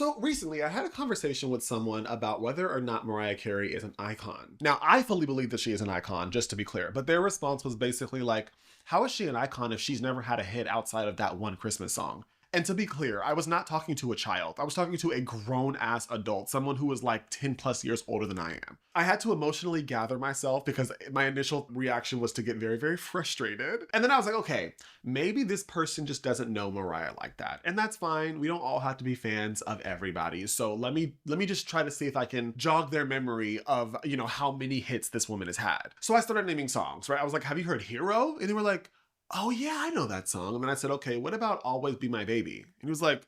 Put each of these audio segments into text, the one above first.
So recently I had a conversation with someone about whether or not Mariah Carey is an icon. Now, I fully believe that she is an icon, just to be clear, but their response was basically like, how is she an icon if she's never had a hit outside of that one Christmas song? And to be clear, I was not talking to a child. I was talking to a grown-ass adult, someone who was like 10 plus years older than I am. I had to emotionally gather myself because my initial reaction was to get very, very frustrated. And then I was like, okay, maybe this person just doesn't know Mariah like that. And that's fine. We don't all have to be fans of everybody. So let me just try to see if I can jog their memory of, you know, how many hits this woman has had. So I started naming songs, right? I was like, have you heard Hero? And they were like, oh yeah, I know that song. And then I said, okay, what about Always Be My Baby? And he was like,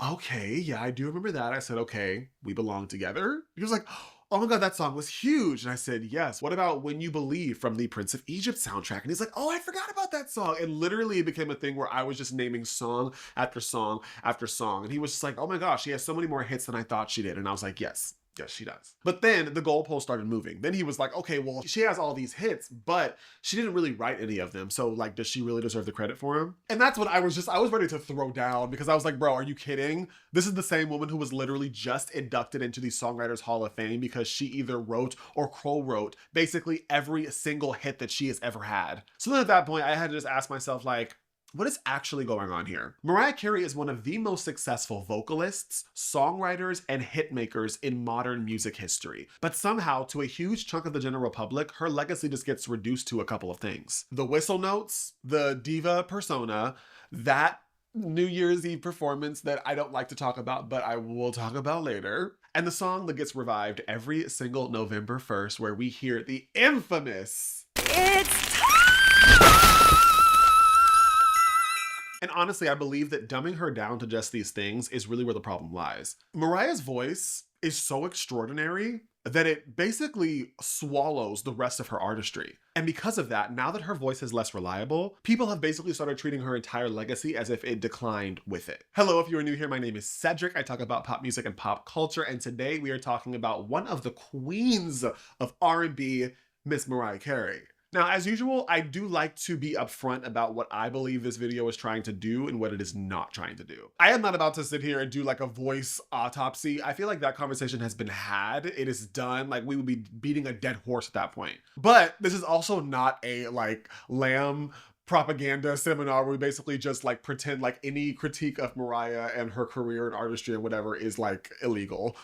okay, yeah, I do remember that. I said, okay, We Belong Together. He was like, oh my God, that song was huge. And I said, yes. What about When You Believe from the Prince of Egypt soundtrack? And he's like, oh, I forgot about that song. And literally it became a thing where I was just naming song after song after song. And he was just like, oh my gosh, she has so many more hits than I thought she did. And I was like, yes. Yes, she does. But then the goalpost started moving. Then he was like, okay, well, she has all these hits, but she didn't really write any of them. So like, does she really deserve the credit for them? And that's what I was ready to throw down because I was like, bro, are you kidding? This is the same woman who was literally just inducted into the Songwriters Hall of Fame because she either wrote or co-wrote basically every single hit that she has ever had. So then at that point, I had to just ask myself like, what is actually going on here? Mariah Carey is one of the most successful vocalists, songwriters, and hitmakers in modern music history. But somehow, to a huge chunk of the general public, her legacy just gets reduced to a couple of things. The whistle notes, the diva persona, that New Year's Eve performance that I don't like to talk about, but I will talk about later, and the song that gets revived every single November 1st, where we hear the infamous "It's time!" And honestly, I believe that dumbing her down to just these things is really where the problem lies. Mariah's voice is so extraordinary that it basically swallows the rest of her artistry. And because of that, now that her voice is less reliable, people have basically started treating her entire legacy as if it declined with it. Hello, if you are new here, my name is Cedric. I talk about pop music and pop culture, and today we are talking about one of the queens of R&B, Miss Mariah Carey. Now, as usual, I do like to be upfront about what I believe this video is trying to do and what it is not trying to do. I am not about to sit here and do like a voice autopsy. I feel like that conversation has been had. It is done. Like we would be beating a dead horse at that point. But this is also not a like lamb propaganda seminar where we basically just like pretend like any critique of Mariah and her career and artistry and whatever is like illegal.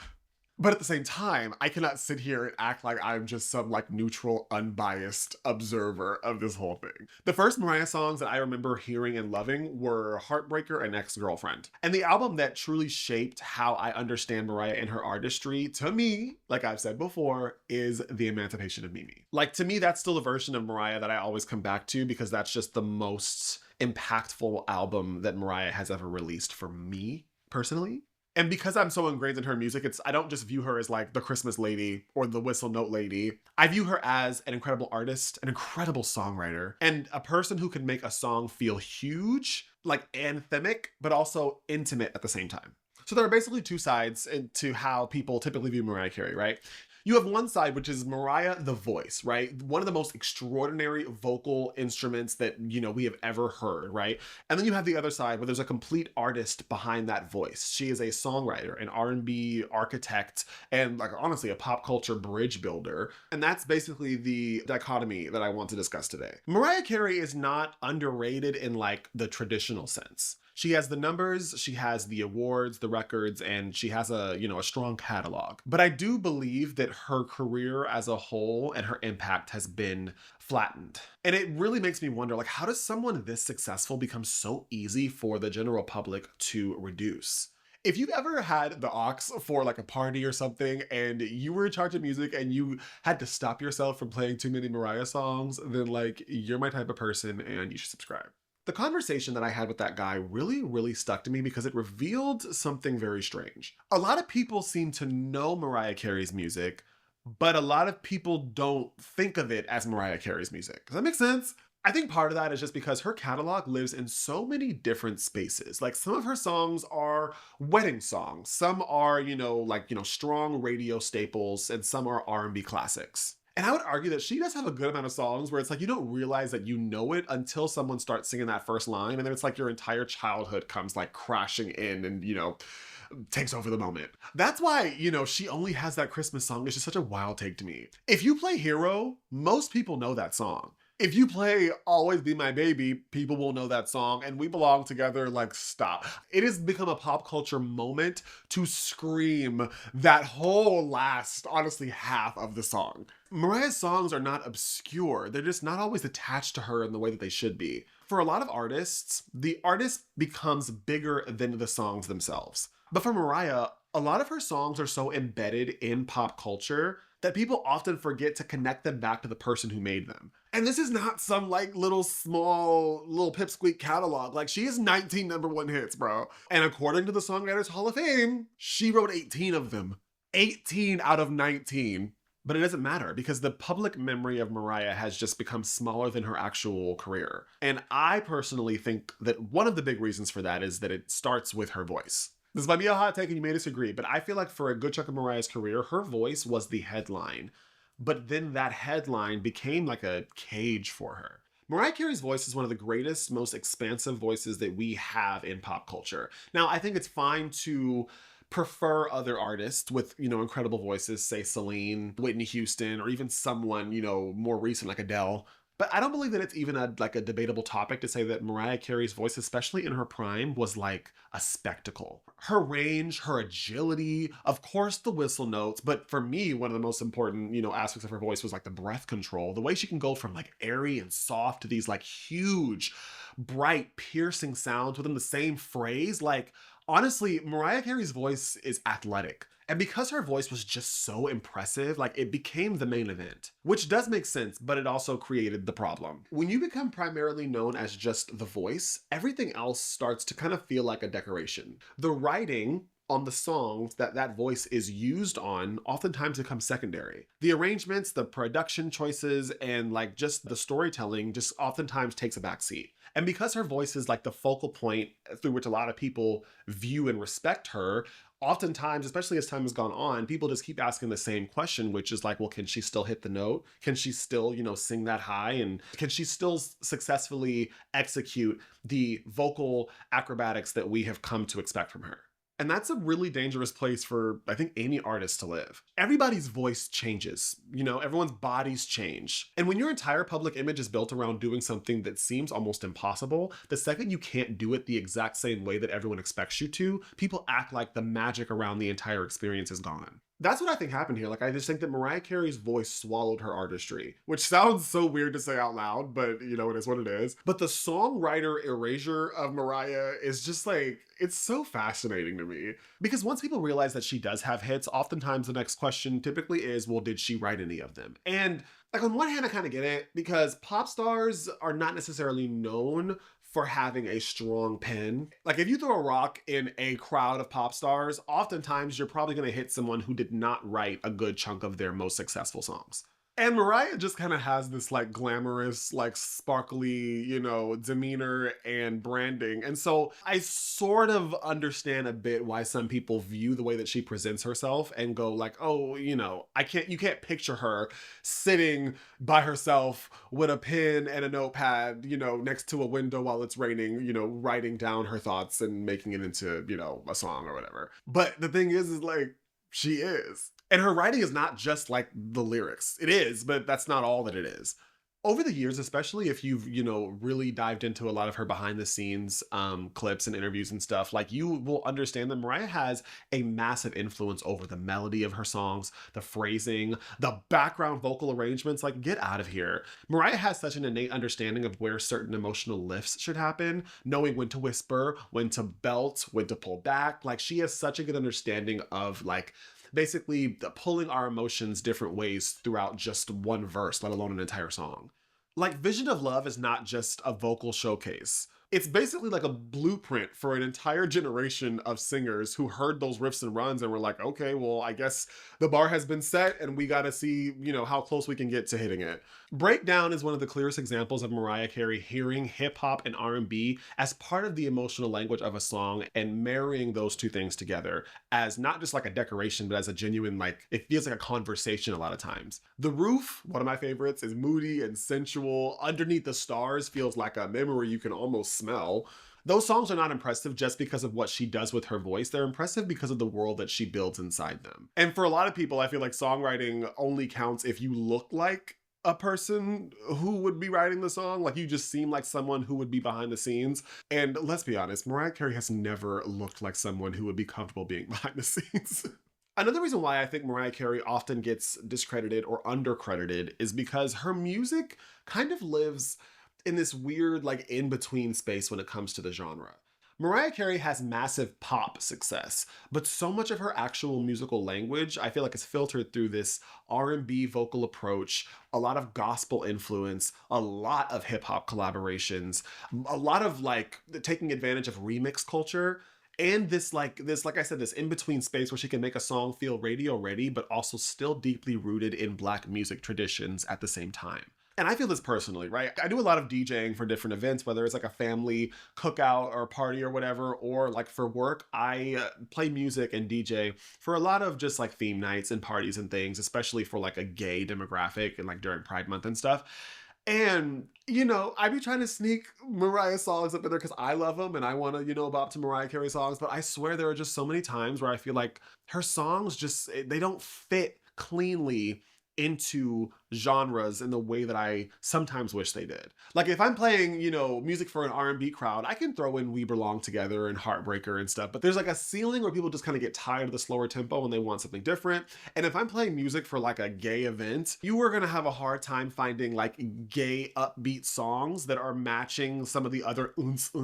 But at the same time, I cannot sit here and act like I'm just some like neutral, unbiased observer of this whole thing. The first Mariah songs that I remember hearing and loving were Heartbreaker and Ex-Girlfriend. And the album that truly shaped how I understand Mariah and her artistry, to me, like I've said before, is The Emancipation of Mimi. Like to me, that's still the version of Mariah that I always come back to because that's just the most impactful album that Mariah has ever released for me personally. And because I'm so ingrained in her music, I don't just view her as like the Christmas lady or the whistle note lady. I view her as an incredible artist, an incredible songwriter, and a person who can make a song feel huge, like anthemic, but also intimate at the same time. So there are basically two sides to how people typically view Mariah Carey, right? You have one side, which is Mariah the voice, right? One of the most extraordinary vocal instruments that, you know, we have ever heard, right? And then you have the other side where there's a complete artist behind that voice. She is a songwriter, an R&B architect, and like honestly, a pop culture bridge builder. And that's basically the dichotomy that I want to discuss today. Mariah Carey is not underrated in like the traditional sense. She has the numbers, she has the awards, the records, and she has a strong catalog. But I do believe that her career as a whole and her impact has been flattened. And it really makes me wonder, like, how does someone this successful become so easy for the general public to reduce? If you've ever had the aux for like a party or something and you were in charge of music and you had to stop yourself from playing too many Mariah songs, then like you're my type of person and you should subscribe. The conversation that I had with that guy really stuck to me because it revealed something very strange. A lot of people seem to know Mariah Carey's music, but a lot of people don't think of it as Mariah Carey's music. Does that make sense? I think part of that is just because her catalog lives in so many different spaces. Like some of her songs are wedding songs, some are, strong radio staples, and some are R&B classics. And I would argue that she does have a good amount of songs where it's like you don't realize that you know it until someone starts singing that first line, and then it's like your entire childhood comes like crashing in and, takes over the moment. That's why, you know, she only has that Christmas song. It's just such a wild take to me. If you play Hero, most people know that song. If you play Always Be My Baby, people will know that song, and We Belong Together, like, stop. It has become a pop culture moment to scream that whole last, honestly, half of the song. Mariah's songs are not obscure. They're just not always attached to her in the way that they should be. For a lot of artists, the artist becomes bigger than the songs themselves. But for Mariah, a lot of her songs are so embedded in pop culture that people often forget to connect them back to the person who made them. And this is not some like little pipsqueak catalog. Like, she has 19 #1 hits, bro. And according to the Songwriters Hall of Fame, she wrote 18 of them. 18 out of 19. But it doesn't matter because the public memory of Mariah has just become smaller than her actual career. And I personally think that one of the big reasons for that is that it starts with her voice. This might be a hot take and you may disagree, but I feel like for a good chunk of Mariah's career, her voice was the headline. But then that headline became like a cage for her. Mariah Carey's voice is one of the greatest, most expansive voices that we have in pop culture. Now, I think it's fine to prefer other artists with, you know, incredible voices, say Celine, Whitney Houston, or even someone, you know, more recent like Adele. But I don't believe that it's even a debatable topic to say that Mariah Carey's voice, especially in her prime, was like a spectacle. Her range, her agility, of course the whistle notes, but for me, one of the most important, you know, aspects of her voice was like the breath control. The way she can go from like airy and soft to these like huge, bright, piercing sounds within the same phrase. Like, honestly, Mariah Carey's voice is athletic. And because her voice was just so impressive, like, it became the main event, which does make sense, but it also created the problem. When you become primarily known as just the voice, everything else starts to kind of feel like a decoration. The writing on the songs that voice is used on oftentimes becomes secondary. The arrangements, the production choices, and like just the storytelling just oftentimes takes a backseat. And because her voice is like the focal point through which a lot of people view and respect her, oftentimes, especially as time has gone on, people just keep asking the same question, which is like, well, can she still hit the note? Can she still, you know, sing that high? And can she still successfully execute the vocal acrobatics that we have come to expect from her? And that's a really dangerous place for, I think, any artist to live. Everybody's voice changes. You know, everyone's bodies change. And when your entire public image is built around doing something that seems almost impossible, the second you can't do it the exact same way that everyone expects you to, people act like the magic around the entire experience is gone. That's what I think happened here. Like, I just think that Mariah Carey's voice swallowed her artistry, which sounds so weird to say out loud, but you know, it is what it is. But the songwriter erasure of Mariah is just like, it's so fascinating to me. Because once people realize that she does have hits, oftentimes the next question typically is, well, did she write any of them? And like, on one hand, I kind of get it, because pop stars are not necessarily known for having a strong pen. Like, if you throw a rock in a crowd of pop stars, oftentimes you're probably gonna hit someone who did not write a good chunk of their most successful songs. And Mariah just kind of has this like glamorous, like sparkly, you know, demeanor and branding. And so I sort of understand a bit why some people view the way that she presents herself and go like, oh, you know, you can't picture her sitting by herself with a pen and a notepad, you know, next to a window while it's raining, you know, writing down her thoughts and making it into, you know, a song or whatever. But the thing is like, she is. And her writing is not just like the lyrics. It is, but that's not all that it is. Over the years, especially if you've, you know, really dived into a lot of her behind the scenes clips and interviews and stuff, like, you will understand that Mariah has a massive influence over the melody of her songs, the phrasing, the background vocal arrangements. Like, get out of here. Mariah has such an innate understanding of where certain emotional lifts should happen, knowing when to whisper, when to belt, when to pull back. Like, she has such a good understanding of like, basically pulling our emotions different ways throughout just one verse, let alone an entire song. Like, Vision of Love is not just a vocal showcase. It's basically like a blueprint for an entire generation of singers who heard those riffs and runs and were like, okay, well, I guess the bar has been set and we gotta see, you know, how close we can get to hitting it. Breakdown is one of the clearest examples of Mariah Carey hearing hip hop and R&B as part of the emotional language of a song and marrying those two things together as not just like a decoration, but as a genuine, like, it feels like a conversation a lot of times. The Roof, one of my favorites, is moody and sensual. Underneath the Stars feels like a memory you can almost smell. Those songs are not impressive just because of what she does with her voice. They're impressive because of the world that she builds inside them. And for a lot of people, I feel like songwriting only counts if you look like a person who would be writing the song. Like, you just seem like someone who would be behind the scenes. And let's be honest, Mariah Carey has never looked like someone who would be comfortable being behind the scenes. Another reason why I think Mariah Carey often gets discredited or undercredited is because her music kind of lives in this weird, like, in-between space when it comes to the genre. Mariah Carey has massive pop success, but so much of her actual musical language, I feel like, is filtered through this R&B vocal approach, a lot of gospel influence, a lot of hip-hop collaborations, a lot of, like, taking advantage of remix culture, and this, like I said, this in-between space where she can make a song feel radio ready, but also still deeply rooted in Black music traditions at the same time. And I feel this personally, right? I do a lot of DJing for different events, whether it's like a family cookout or party or whatever, or like for work, I play music and DJ for a lot of just like theme nights and parties and things, especially for like a gay demographic and like during Pride Month and stuff. And, you know, I be trying to sneak Mariah songs up in there because I love them and I want to, you know, bop to Mariah Carey songs. But I swear there are just so many times where I feel like her songs just, they don't fit cleanly into genres in the way that I sometimes wish they did. Like, if I'm playing, you know, music for an R&B crowd, I can throw in We Belong Together and Heartbreaker and stuff, but there's like a ceiling where people just kind of get tired of the slower tempo and they want something different. And if I'm playing music for like a gay event, you are gonna have a hard time finding like gay upbeat songs that are matching some of the other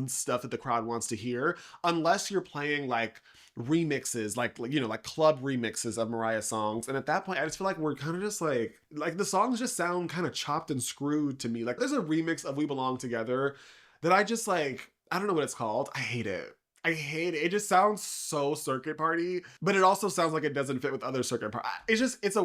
stuff that the crowd wants to hear, unless you're playing like remixes, like, you know, like club remixes of Mariah songs. And at that point, I just feel like we're kind of just like the songs just sound kind of chopped and screwed to me. Like, there's a remix of We Belong Together that I just like, I don't know what it's called. I hate it. I hate it. It just sounds so circuit party, but it also sounds like it doesn't fit with other circuit party. It's just, it's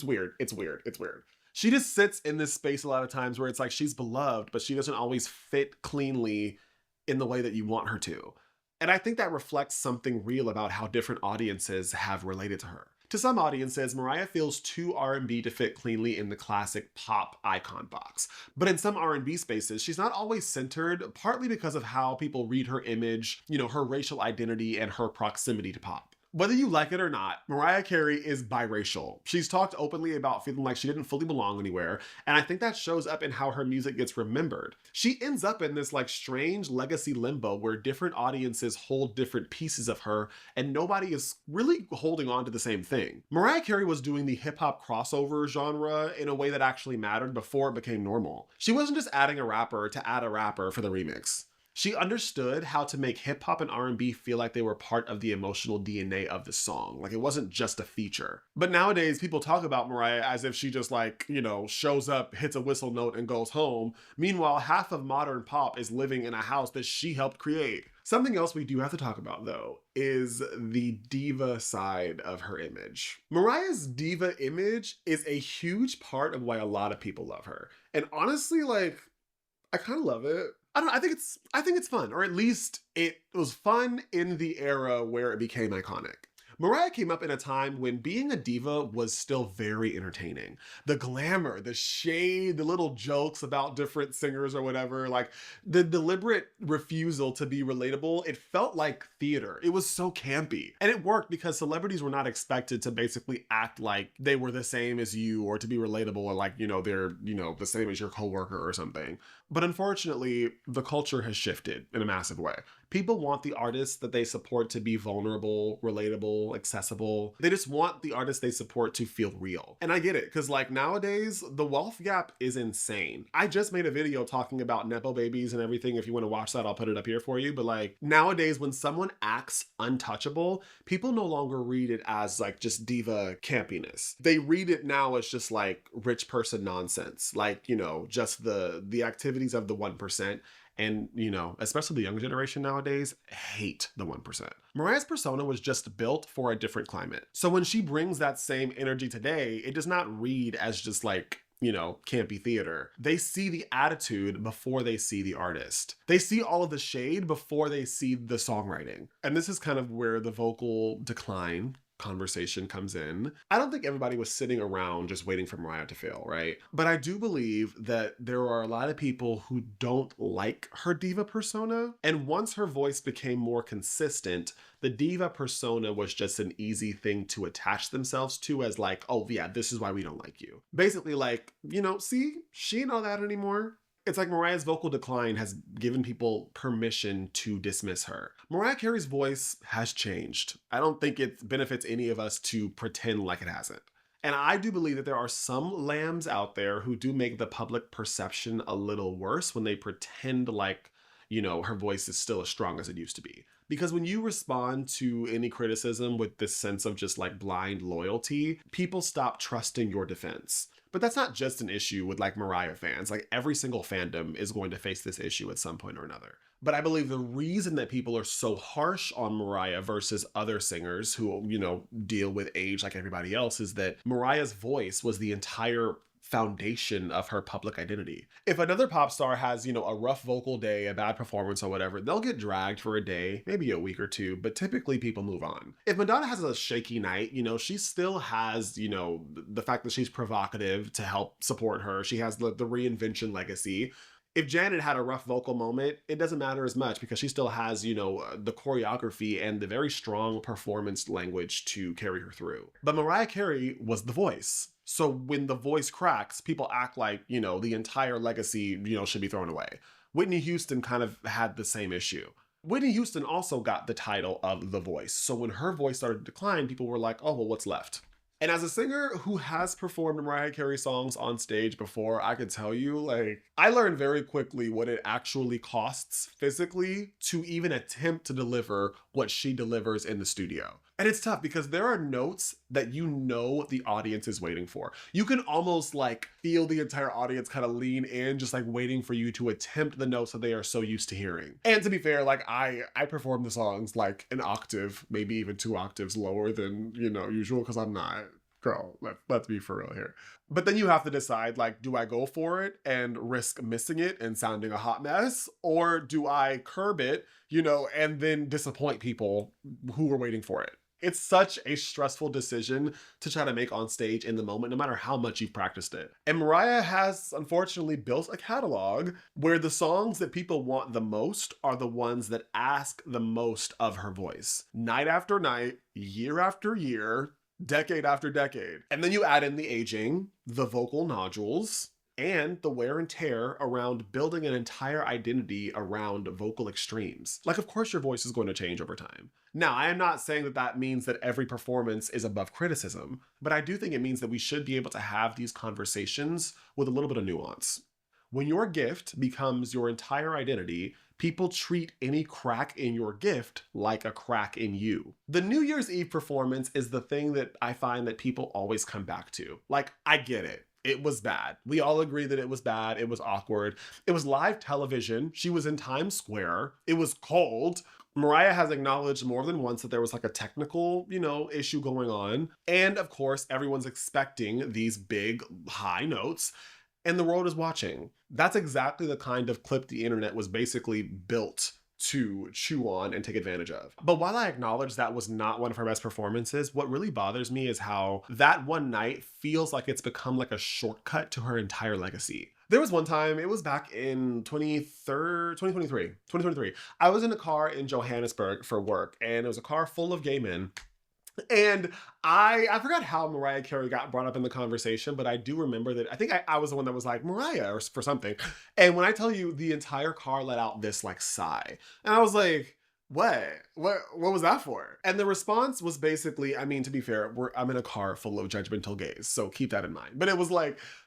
weird. It's weird. She just sits in this space a lot of times where it's like she's beloved, but she doesn't always fit cleanly in the way that you want her to. And I think that reflects something real about how different audiences have related to her. To some audiences, Mariah feels too R&B to fit cleanly in the classic pop icon box. But in some R&B spaces, she's not always centered, partly because of how people read her image, you know, her racial identity and her proximity to pop. Whether you like it or not, Mariah Carey is biracial. She's talked openly about feeling like she didn't fully belong anywhere, and I think that shows up in how her music gets remembered. She ends up in this like strange legacy limbo where different audiences hold different pieces of her, and nobody is really holding on to the same thing. Mariah Carey was doing the hip-hop crossover genre in a way that actually mattered before it became normal. She wasn't just adding a rapper to add a rapper for the remix. She understood how to make hip hop and R&B feel like they were part of the emotional DNA of the song. Like, it wasn't just a feature. But nowadays, people talk about Mariah as if she just like, you know, shows up, hits a whistle note and goes home. Meanwhile, half of modern pop is living in a house that she helped create. Something else we do have to talk about, though, is the diva side of her image. Mariah's diva image is a huge part of why a lot of people love her. And honestly, like, I kind of love it. I think it's fun, or at least it was fun in the era where it became iconic. Mariah came up in a time when being a diva was still very entertaining. The glamour, the shade, the little jokes about different singers or whatever, like the deliberate refusal to be relatable, it felt like theater. It was so campy. And it worked because celebrities were not expected to basically act like they were the same as you or to be relatable or like, you know, they're, you know, the same as your coworker or something. But unfortunately, the culture has shifted in a massive way. People want the artists that they support to be vulnerable, relatable, accessible. They just want the artists they support to feel real. And I get it, because like nowadays, the wealth gap is insane. I just made a video talking about Nepo babies and everything. If you want to watch that, I'll put it up here for you. But like nowadays, when someone acts untouchable, people no longer read it as like just diva campiness. They read it now as just like rich person nonsense. Like, you know, just the activities of the 1%. And, you know, especially the younger generation nowadays hate the 1%. Mariah's persona was just built for a different climate. So when she brings that same energy today, it does not read as just like, you know, campy theater. They see the attitude before they see the artist. They see all of the shade before they see the songwriting. And this is kind of where the vocal decline conversation comes in. I don't think everybody was sitting around just waiting for Mariah to fail, right? But I do believe that there are a lot of people who don't like her diva persona. And once her voice became more consistent, the diva persona was just an easy thing to attach themselves to as like, oh yeah, this is why we don't like you. Basically like, see, she ain't all that anymore. It's like Mariah's vocal decline has given people permission to dismiss her. Mariah Carey's voice has changed. I don't think it benefits any of us to pretend like it hasn't. And I do believe that there are some lambs out there who do make the public perception a little worse when they pretend like, her voice is still as strong as it used to be. Because when you respond to any criticism with this sense of just like blind loyalty, people stop trusting your defense. But that's not just an issue with like Mariah fans. Like every single fandom is going to face this issue at some point or another. But I believe the reason that people are so harsh on Mariah versus other singers who, deal with age like everybody else is that Mariah's voice was the entire foundation of her public identity. If another pop star has, a rough vocal day, a bad performance or whatever, they'll get dragged for a day, maybe a week or two, but typically people move on. If Madonna has a shaky night, she still has, the fact that she's provocative to help support her. She has the reinvention legacy. If Janet had a rough vocal moment, it doesn't matter as much because she still has, the choreography and the very strong performance language to carry her through. But Mariah Carey was the voice. So when the voice cracks, people act like, the entire legacy, should be thrown away. Whitney Houston kind of had the same issue. Whitney Houston also got the title of The Voice. So when her voice started to decline, people were like, oh, well, what's left? And as a singer who has performed Mariah Carey songs on stage before, I could tell you, I learned very quickly what it actually costs physically to even attempt to deliver what she delivers in the studio. And it's tough because there are notes that the audience is waiting for. You can almost feel the entire audience kind of lean in, just waiting for you to attempt the notes that they are so used to hearing. And to be fair, I perform the songs an octave, maybe even 2 octaves lower than, usual, because I'm not. Girl, let's be for real here. But then you have to decide, do I go for it and risk missing it and sounding a hot mess? Or do I curb it, and then disappoint people who were waiting for it? It's such a stressful decision to try to make on stage in the moment, no matter how much you've practiced it. And Mariah has, unfortunately, built a catalog where the songs that people want the most are the ones that ask the most of her voice. Night after night, year after year, decade after decade. And then you add in the aging, the vocal nodules, and the wear and tear around building an entire identity around vocal extremes. Of course your voice is going to change over time. Now, I am not saying that that means that every performance is above criticism, but I do think it means that we should be able to have these conversations with a little bit of nuance. When your gift becomes your entire identity, people treat any crack in your gift like a crack in you. The New Year's Eve performance is the thing that I find that people always come back to. I get it. It was bad. We all agree that it was bad. It was awkward. It was live television. She was in Times Square. It was cold. Mariah has acknowledged more than once that there was a technical, issue going on. And of course, everyone's expecting these big high notes. And the world is watching. That's exactly the kind of clip the internet was basically built to chew on and take advantage of. But while I acknowledge that was not one of her best performances, what really bothers me is how that one night feels like it's become a shortcut to her entire legacy. There was one time, it was back in 2023. I was in a car in Johannesburg for work, and it was a car full of gay men. And I forgot how Mariah Carey got brought up in the conversation, but I do remember that I think I was the one that was like, Mariah, or for something. And when I tell you, the entire car let out this sigh. And I was like, what was that for? And the response was basically, to be fair, I'm in a car full of judgmental gays, so keep that in mind. But it was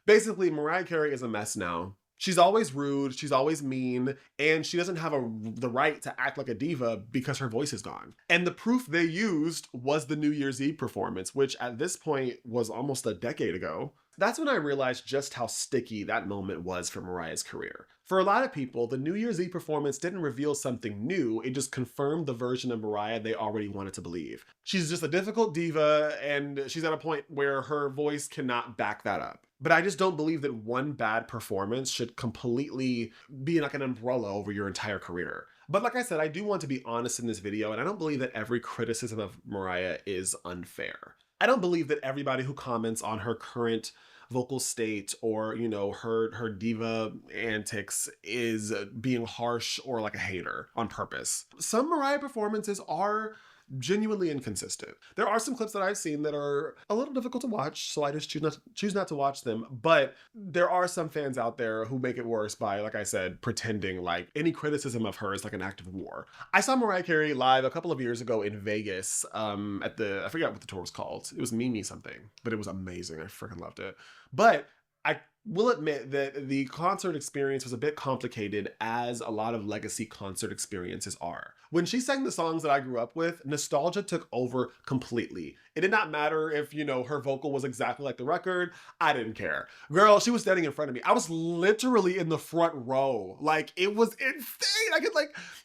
basically Mariah Carey is a mess now. She's always rude, she's always mean, and she doesn't have the right to act like a diva because her voice is gone. And the proof they used was the New Year's Eve performance, which at this point was almost a decade ago. That's when I realized just how sticky that moment was for Mariah's career. For a lot of people, the New Year's Eve performance didn't reveal something new, it just confirmed the version of Mariah they already wanted to believe. She's just a difficult diva, and she's at a point where her voice cannot back that up. But I just don't believe that one bad performance should completely be an umbrella over your entire career. But like I said, I do want to be honest in this video, and I don't believe that every criticism of Mariah is unfair. I don't believe that everybody who comments on her current vocal state or, you know, her diva antics is being harsh or like a hater on purpose. Some Mariah performances are genuinely inconsistent. There are some clips that I've seen that are a little difficult to watch, so I just choose not to watch them. But there are some fans out there who make it worse by, like I said, pretending like any criticism of her is like an act of war. I saw Mariah Carey live a couple of years ago in Vegas at I forgot what the tour was called. It was Mimi something, but it was amazing. I freaking loved it. But I will admit that the concert experience was a bit complicated, as a lot of legacy concert experiences are. When she sang the songs that I grew up with, nostalgia took over completely. It did not matter if, you know, her vocal was exactly like the record. I didn't care. Girl, she was standing in front of me. I was literally in the front row. Like, it was insane.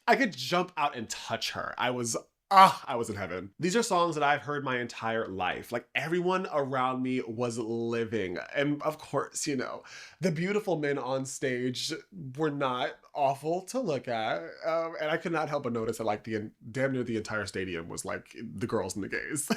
I could jump out and touch her. I was in heaven. These are songs that I've heard my entire life. Like, everyone around me was living. And of course, you know, the beautiful men on stage were not awful to look at. And I could not help but notice that like damn near the entire stadium was like the girls and the gays.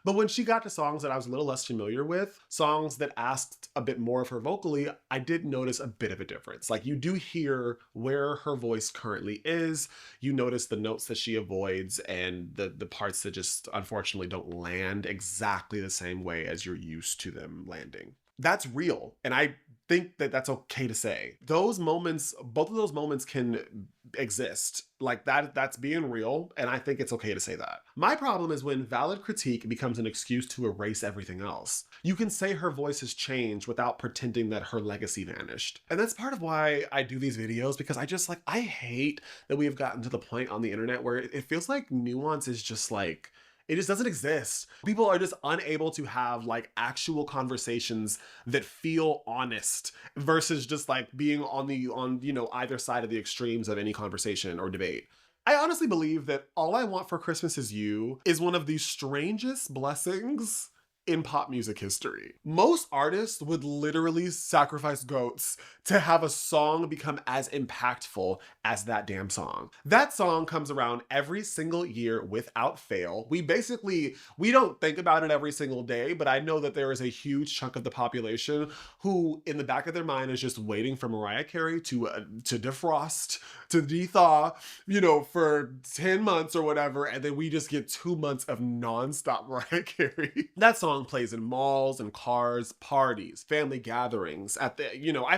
But when she got to songs that I was a little less familiar with, songs that asked a bit more of her vocally, I did notice a bit of a difference. Like, you do hear where her voice currently is. You notice the notes that she avoids and the parts that just unfortunately don't land exactly the same way as you're used to them landing. That's real. And I think that that's okay to say. Those moments, both of those moments can exist. Like that's being real. And I think it's okay to say that. My problem is when valid critique becomes an excuse to erase everything else. You can say her voice has changed without pretending that her legacy vanished. And that's part of why I do these videos, because I hate that we have gotten to the point on the internet where it feels like nuance is just like, it just doesn't exist. People are just unable to have like actual conversations that feel honest versus just like being on you know, either side of the extremes of any conversation or debate. I honestly believe that All I Want for Christmas Is You is one of the strangest blessings in pop music history. Most artists would literally sacrifice goats to have a song become as impactful as that damn song. That song comes around every single year without fail. We don't think about it every single day, but I know that there is a huge chunk of the population who in the back of their mind is just waiting for Mariah Carey to defrost, to de-thaw, you know, for 10 months or whatever, and then we just get 2 months of nonstop Mariah Carey. That song plays in malls and cars, parties, family gatherings. I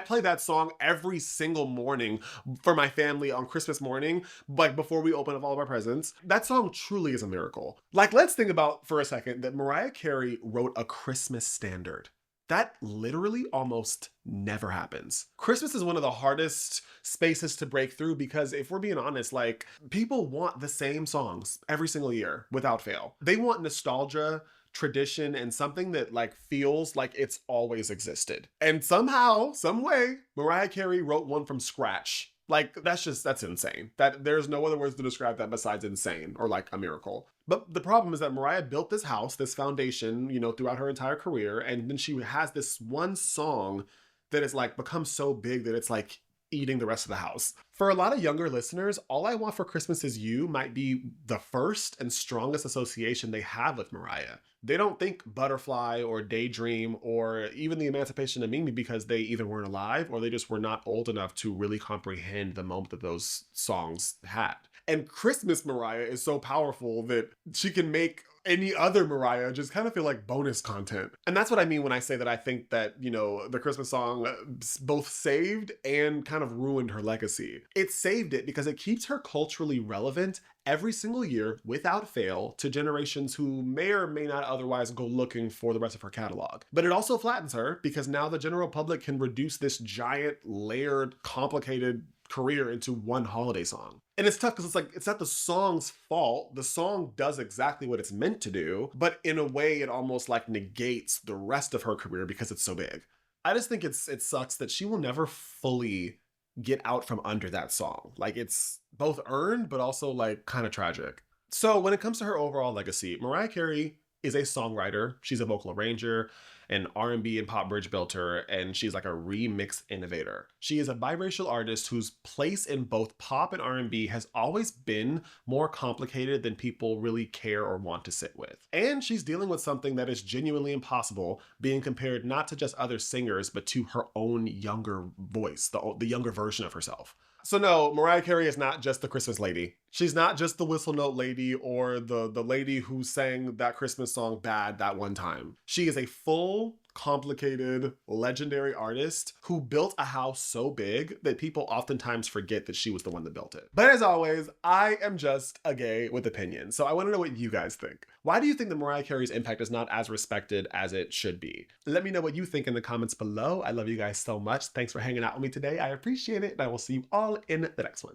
play that song every single morning for my family on Christmas morning, like before we open up all of our presents. That song truly is a miracle. Like, let's think about for a second that Mariah Carey wrote a Christmas standard. That literally almost never happens. Christmas is one of the hardest spaces to break through because if we're being honest, like, people want the same songs every single year without fail. They want nostalgia, tradition, and something that like feels like it's always existed. And somehow, some way, Mariah Carey wrote one from scratch. Like, that's insane. That there's no other words to describe that besides insane or like a miracle. But the problem is that Mariah built this house, this foundation, you know, throughout her entire career. And then she has this one song that is like become so big that it's like eating the rest of the house. For a lot of younger listeners, All I Want for Christmas Is You might be the first and strongest association they have with Mariah. They don't think Butterfly or Daydream or even The Emancipation of Mimi because they either weren't alive or they just were not old enough to really comprehend the moment that those songs had. And Christmas Mariah is so powerful that she can make any other Mariah just kind of feel like bonus content. And that's what I mean when I say that I think that, you know, the Christmas song both saved and kind of ruined her legacy. It saved it because it keeps her culturally relevant every single year without fail to generations who may or may not otherwise go looking for the rest of her catalog. But it also flattens her because now the general public can reduce this giant, layered, complicated career into one holiday song. And it's tough because it's like, it's not the song's fault. The song does exactly what it's meant to do, but in a way it almost like negates the rest of her career because it's so big. I just think it sucks that she will never fully get out from under that song. Like, it's both earned, but also like kind of tragic. So when it comes to her overall legacy, Mariah Carey is a songwriter. She's a vocal arranger, an R&B and pop bridge builder, and she's like a remix innovator. She is a biracial artist whose place in both pop and R&B has always been more complicated than people really care or want to sit with. And she's dealing with something that is genuinely impossible, being compared not to just other singers, but to her own younger voice, the younger version of herself. So no, Mariah Carey is not just the Christmas lady. She's not just the whistle note lady or the lady who sang that Christmas song bad that one time. She is a full, complicated, legendary artist who built a house so big that people oftentimes forget that she was the one that built it. But as always, I am just a gay with opinions, so I want to know what you guys think. Why do you think that Mariah Carey's impact is not as respected as it should be? Let me know what you think in the comments below. I love you guys so much. Thanks for hanging out with me today. I appreciate it, and I will see you all in the next one.